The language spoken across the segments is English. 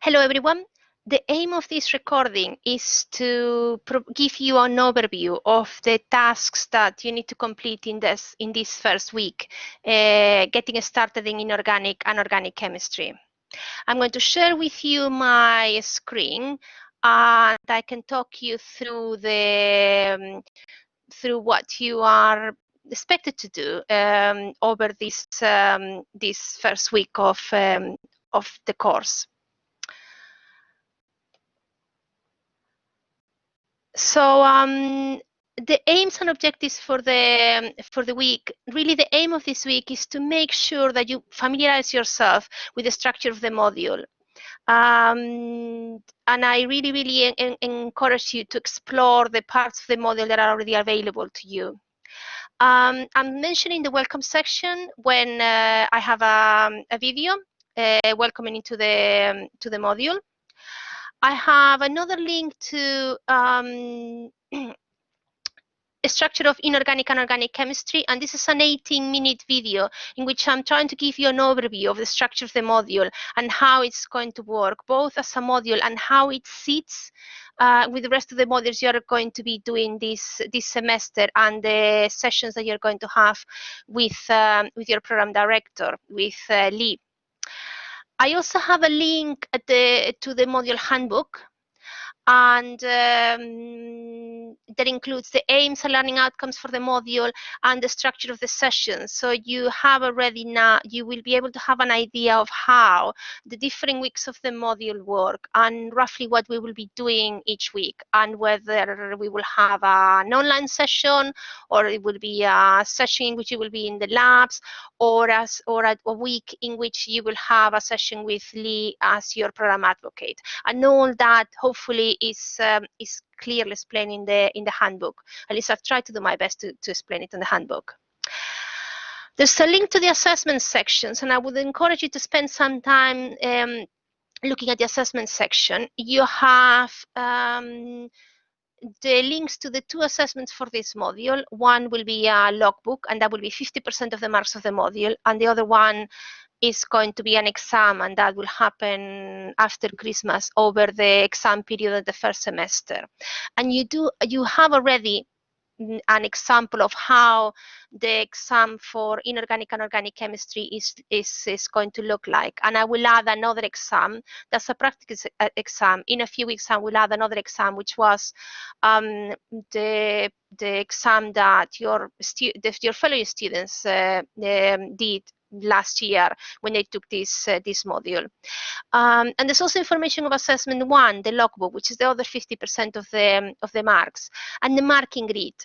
Hello everyone. The aim of this recording is to give you an overview of the tasks that you need to complete in this first week, getting started in inorganic and organic chemistry. I'm going to share with you my screen, and I can talk you through through what you are expected to do over this first week of the course. So the aims and objectives for the week, really the aim of this week is to make sure that you familiarize yourself with the structure of the module. And I really encourage you to explore the parts of the module that are already available to you. I'm mentioning the welcome section when I have a video welcoming into the module. I have another link to a structure of inorganic and organic chemistry, and this is an 18-minute video in which I'm trying to give you an overview of the structure of the module and how it's going to work, both as a module and how it sits with the rest of the modules you're going to be doing this semester, and the sessions that you're going to have with your program director, with Lee. I also have a link to the module handbook, and that includes the aims and learning outcomes for the module and the structure of the session. So you have already now, you will be able to have an idea of how the different weeks of the module work and roughly what we will be doing each week, and whether we will have an online session or it will be a session in which you will be in the labs, or a week in which you will have a session with Lee as your program advocate. And all that hopefully is clearly explained in the handbook. At least I've tried to do my best to explain it in the handbook. There's a link to the assessment sections, and I would encourage you to spend some time looking at the assessment section. You have the links to the 2 assessments for this module. One will be a logbook, and that will be 50% of the marks of the module, and the other one is going to be an exam, and that will happen after Christmas over the exam period of the first semester. And you have already an example of how the exam for inorganic and organic chemistry is going to look like. And I will add another exam. That's a practical exam. In a few weeks, I will add another exam, which was the exam that your fellow students did last year when they took this module. And there's also information of assessment 1, the logbook, which is the other 50% of the marks, and the marking grid.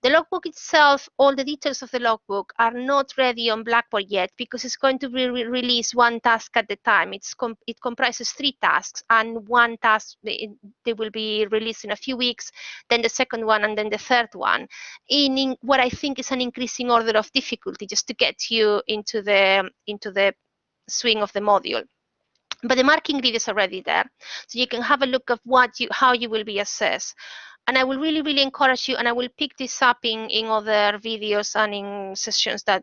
The logbook itself, all the details of the logbook are not ready on Blackboard yet, because it's going to be released one task at a time. It comprises 3 tasks, and one task they will be released in a few weeks, then the second one, and then the third one, in what I think is an increasing order of difficulty, just to get you into the swing of the module. But the marking grid is already there, so you can have a look at how you will be assessed. And I will really encourage you, and I will pick this up in other videos and in sessions that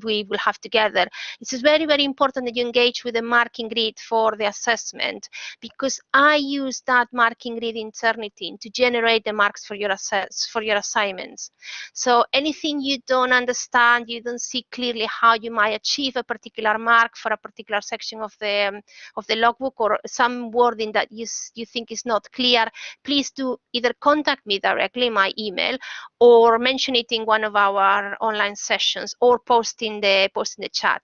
we will have together. It is very important that you engage with the marking grid for the assessment, because I use that marking grid in Turnitin to generate the marks for your assignments. So anything you don't understand, you don't see clearly how you might achieve a particular mark for a particular section of the logbook, or some wording that you think is not clear, please do either contact me directly in my email, or mention it in one of our online sessions, or post in the chat.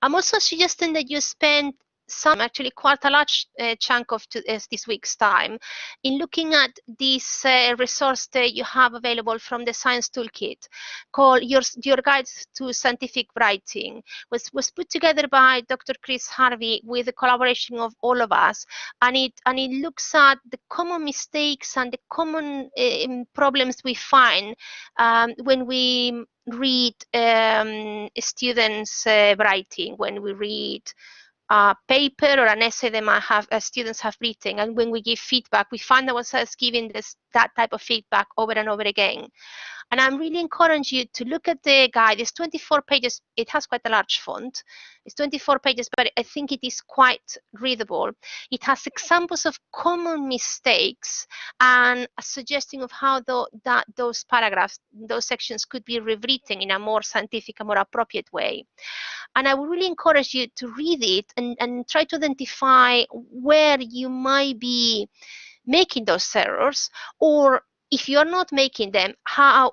I'm also suggesting that you spend actually quite a large chunk of this week's time in looking at this resource that you have available from the Science Toolkit, called Your Guides to Scientific Writing. Was put together by Dr. Chris Harvey with the collaboration of all of us, and it looks at the common mistakes and the common problems we find when we read students writing, when we read a paper or an essay that students have written, and when we give feedback, we find ourselves giving that type of feedback over and over again. And I'm really encouraging you to look at the guide. It's 24 pages. It has quite a large font. It's 24 pages, but I think it is quite readable. It has examples of common mistakes and a suggestion of how those paragraphs, those sections could be rewritten in a more scientific and more appropriate way. And I would really encourage you to read it and try to identify where you might be making those errors, or if you're not making them,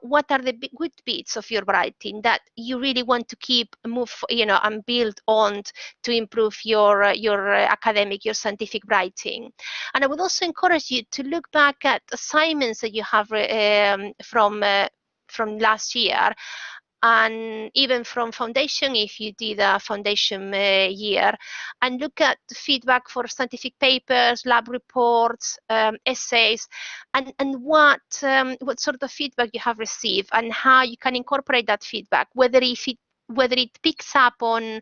what are the good bits of your writing that you really want to keep, and build on to improve your academic, your scientific writing. And I would also encourage you to look back at assignments that you have from last year, and even from foundation, if you did a foundation year, and look at the feedback for scientific papers, lab reports, essays, and what sort of feedback you have received, and how you can incorporate that feedback, whether it picks up on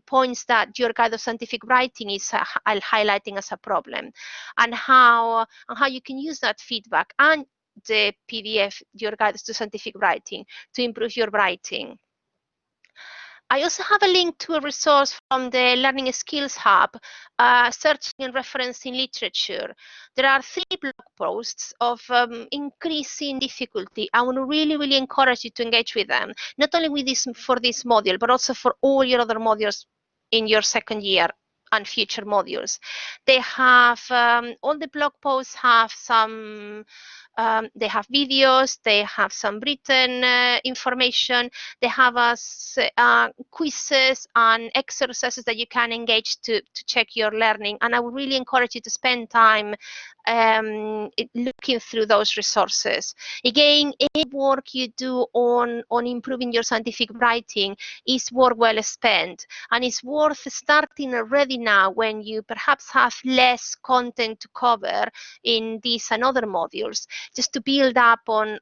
points that your guide of scientific writing is highlighting as a problem, and how you can use that feedback and the PDF, your guides to scientific writing, to improve your writing. I also have a link to a resource from the Learning Skills Hub, searching and referencing literature. There are 3 blog posts of increasing difficulty. I want to really, really encourage you to engage with them, not only with for this module, but also for all your other modules in your second year and future modules. They have, all the blog posts have some, they have videos, they have some written information, they have quizzes and exercises that you can engage to check your learning. And I would really encourage you to spend time looking through those resources. Again, any work you do on improving your scientific writing is work well spent, and it's worth starting already now when you perhaps have less content to cover in these and other modules, just to build up on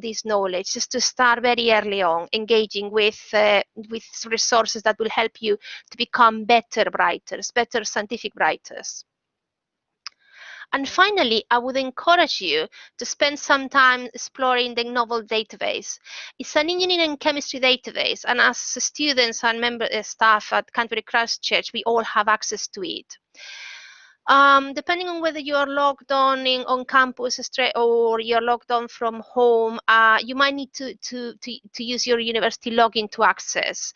this knowledge, just to start very early on engaging with resources that will help you to become better writers, better scientific writers. And finally, I would encourage you to spend some time exploring the Novel database. It's an engineering and chemistry database, and as students and staff at Canterbury Christchurch, we all have access to it. Depending on whether you are logged on on campus or you're logged on from home, you might need to use your university login to access.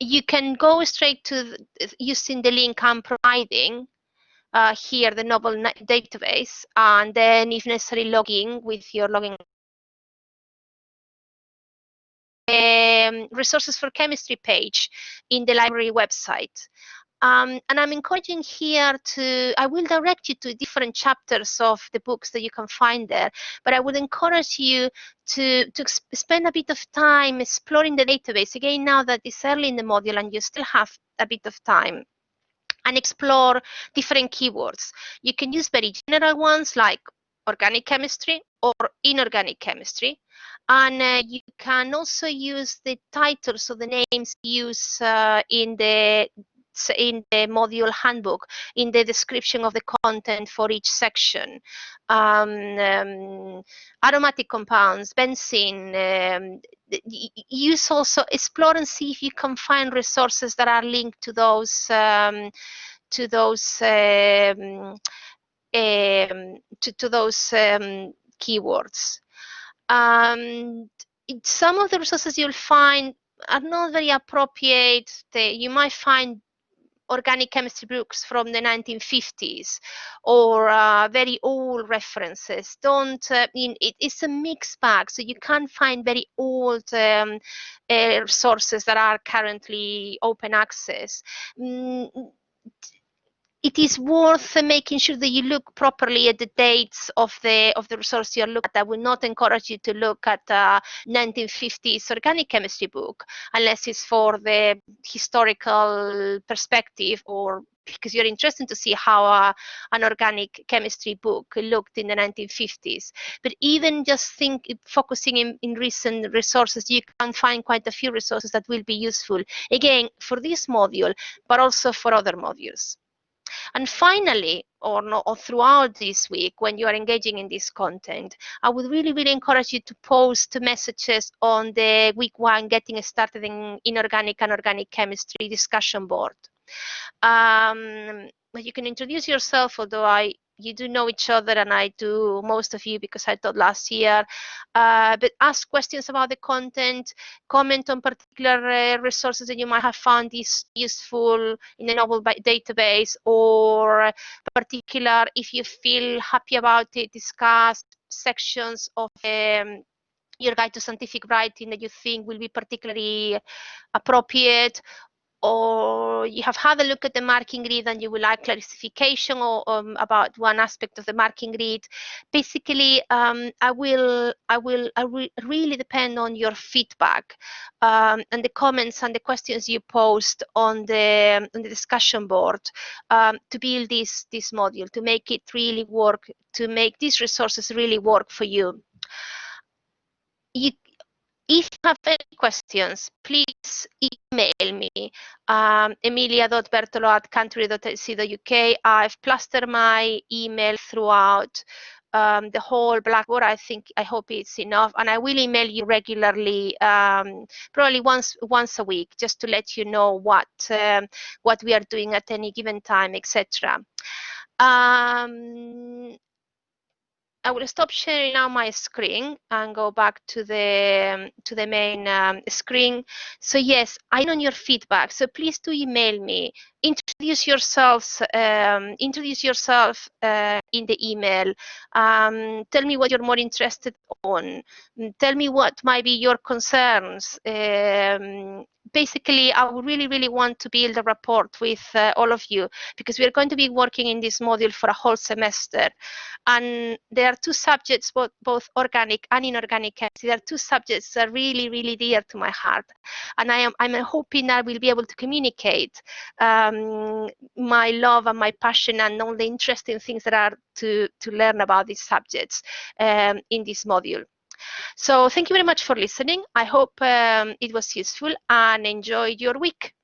You can go straight to using the link I'm providing here, the Novel database, and then if necessary log in with your login. Resources for chemistry page in the library website. And I'm encouraging here I will direct you to different chapters of the books that you can find there, but I would encourage you to spend a bit of time exploring the database, again, now that it's early in the module and you still have a bit of time, and explore different keywords. You can use very general ones like organic chemistry or inorganic chemistry. And you can also use the titles of the names used in the module handbook, in the description of the content for each section. Aromatic compounds, benzene. Use also, explore and see if you can find resources that are linked to those keywords. Some of the resources you'll find are not very appropriate. You might find organic chemistry books from the 1950s or very old references. It's a mixed bag, so you can't find very old sources that are currently open access. It is worth making sure that you look properly at the dates of the resource you're looking at. I would not encourage you to look at a 1950s organic chemistry book unless it's for the historical perspective, or because you're interested to see how an organic chemistry book looked in the 1950s. But even just focusing in recent resources, you can find quite a few resources that will be useful, again, for this module, but also for other modules. And finally, or throughout this week, when you are engaging in this content, I would really encourage you to post messages on the week 1 getting started in inorganic and organic chemistry discussion board. You can introduce yourself, although you do know each other, and I do, most of you, because I taught last year. But ask questions about the content, comment on particular resources that you might have found this useful in a novel database, or particular, if you feel happy about it, discuss sections of your guide to scientific writing that you think will be particularly appropriate, or you have had a look at the marking grid and you would like clarification or about one aspect of the marking grid. Basically, I will really depend on your feedback and the comments and the questions you post on the discussion board to build this module, to make it really work, to make these resources really work for you. If you have any questions, please email me, emilia.bertolo@country.ac.uk. I've plastered my email throughout the whole Blackboard. I hope it's enough, and I will email you regularly, probably once a week, just to let you know what we are doing at any given time, etc. I will stop sharing now my screen and go back to the main screen. So yes, I know your feedback. So please do email me. Introduce yourself in the email. Tell me what you're more interested on. Tell me what might be your concerns. Basically, I would really want to build a rapport with all of you, because we are going to be working in this module for a whole semester. And there are 2 subjects, both organic and inorganic chemistry. There are 2 subjects that are really dear to my heart, and I'm hoping I will be able to communicate my love and my passion and all the interesting things that are to learn about these subjects in this module. So thank you very much for listening. I hope it was useful, and enjoy your week.